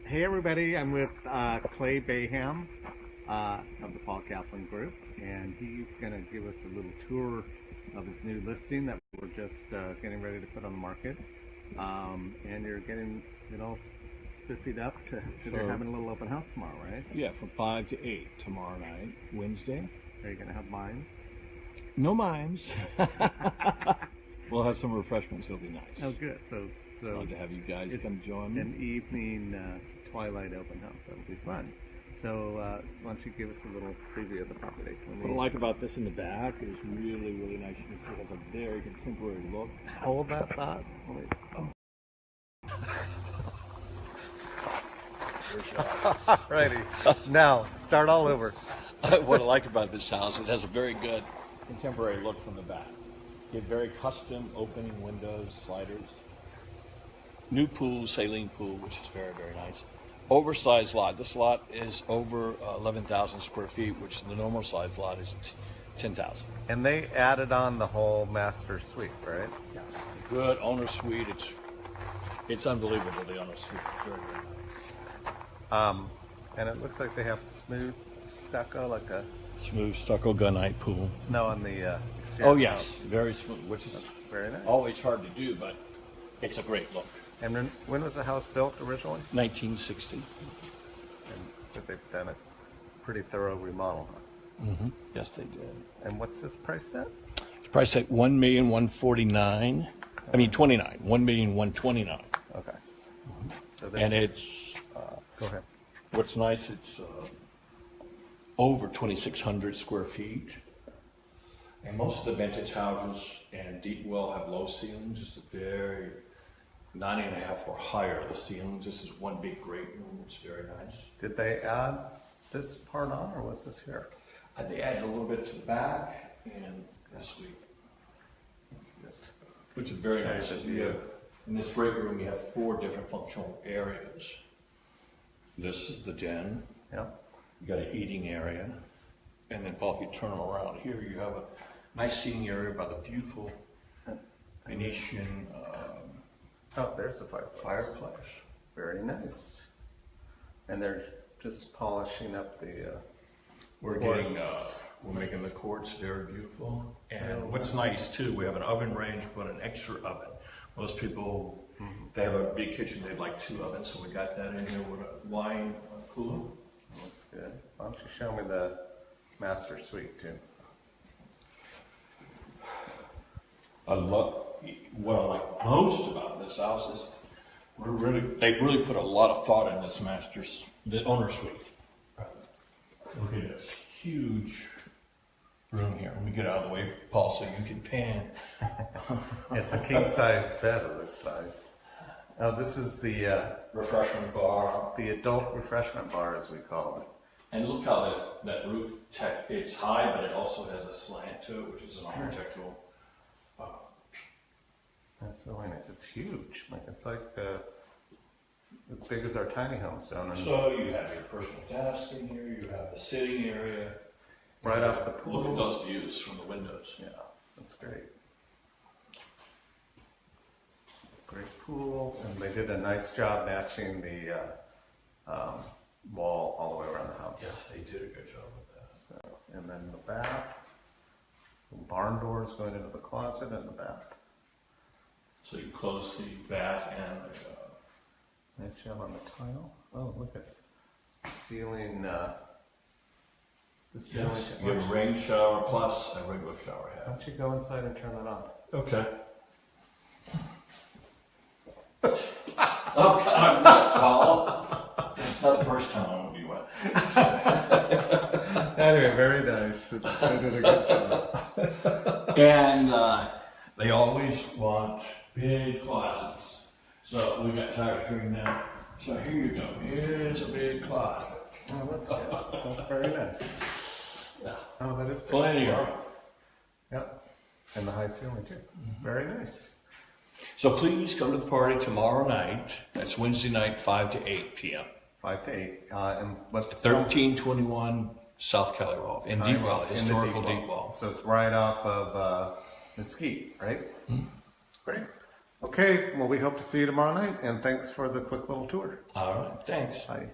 Hey everybody, I'm with Clay Bayham of the Paul Kaplan Group, and he's going to give us a little tour of his new listing that we're just getting ready to put on the market. And you're getting it all spiffied up to you're having a little open house tomorrow, right? Yeah, from 5 to 8 tomorrow night, Wednesday. Are you going to have mimes? No mimes. We'll have some refreshments. It'll be nice. Oh, good. So love to have you guys come join me. An evening twilight open house. That'll be fun. So why don't you give us a little preview of the property? What I like about this in the back is really, really nice. You can see it has a very contemporary look. Hold that thought. Wait. Alrighty. Now, start all over. What I like about this house, it has a very good contemporary look from the back. You get very custom opening windows, sliders. New pool, saline pool, which is very, very nice. Oversized lot. This lot is over 11,000 square feet, which the normal size lot is 10,000. And they added on the whole master suite, right? Yes. Good owner suite. It's unbelievable, the owner suite. Very, very nice. And it looks like they have smooth stucco, like a smooth stucco gunite pool. No, on the exterior. Oh yes, very smooth, which is very nice. Always hard to do, but it's a great look. And when was the house built originally? 1960. And so they've done a pretty thorough remodel. Mm-hmm. Yes, they did. And what's this priced at? It's priced at $1,149,000. I mean 29. $1,129,000. Okay. So and it's. Go ahead. What's nice? It's over 2,600 square feet. And most of the vintage houses in Deepwell have low ceilings, just a very 9.5 or higher the ceilings. This is one big great room. It's very nice. Did they add this part on, or was this here? They added a little bit to the back and the suite. Yes, which is very nice. In this great room, you have 4 different functional areas. This is the den. Yeah. You got an eating area, and then if you turn around here, you have a nice seating area by the beautiful Venetian. Oh, there's the fireplace. Very nice. And they're just polishing up the. We're making the quartz very beautiful. And what's nice too, we have an oven range, but an extra oven. Most people, they have a big kitchen, they'd like 2 ovens, so we got that in here with a wine cooler. Looks good. Why don't you show me the master suite too? What I like most about this house is they really put a lot of thought in this the owner suite. Look at this huge room here. Let me get out of the way, Paul, so you can pan. It's a king-size bed, it looks like. Oh, this is the refreshment bar. The adult refreshment bar, as we call it. And look how that roof it's high, but it also has a slant to it, which is an architectural. That's really nice. It's huge. Like it's like as big as our tiny homes down in. So you have your personal desk in here. You have the sitting area. Right off the pool. Look at those views from the windows. Yeah, that's great. Great pool, and they did a nice job matching the wall all the way around the house. Yes, they did a good job with that. So, and then the bath, the barn doors going into the closet and the bath. So you close the bath and nice job on the tile. Oh, look at the ceiling. The ceiling. Yes, you have a rain shower plus a regular shower head. Why don't you go inside and turn it on? Okay. Oh, I'm not, Paul. It's not the first time I'm going to be wet. Anyway, very nice. They did a good job. And they always want big closets. So we got tired of hearing that. So here you go. Here's a big closet. Oh, that's good. That's very nice. Yeah. Oh, that is big. Plenty of room. Yep. And the high ceiling too. Very nice. So please come to the party tomorrow night. That's Wednesday night, 5 to 8 p.m. 5 to 8. And what? 1321 South Kelly Road in Deepwell, historical Deepwell. So it's right off of Mesquite, right? Mm-hmm. Great. Okay, well, we hope to see you tomorrow night, and thanks for the quick little tour. All right, thanks. Bye.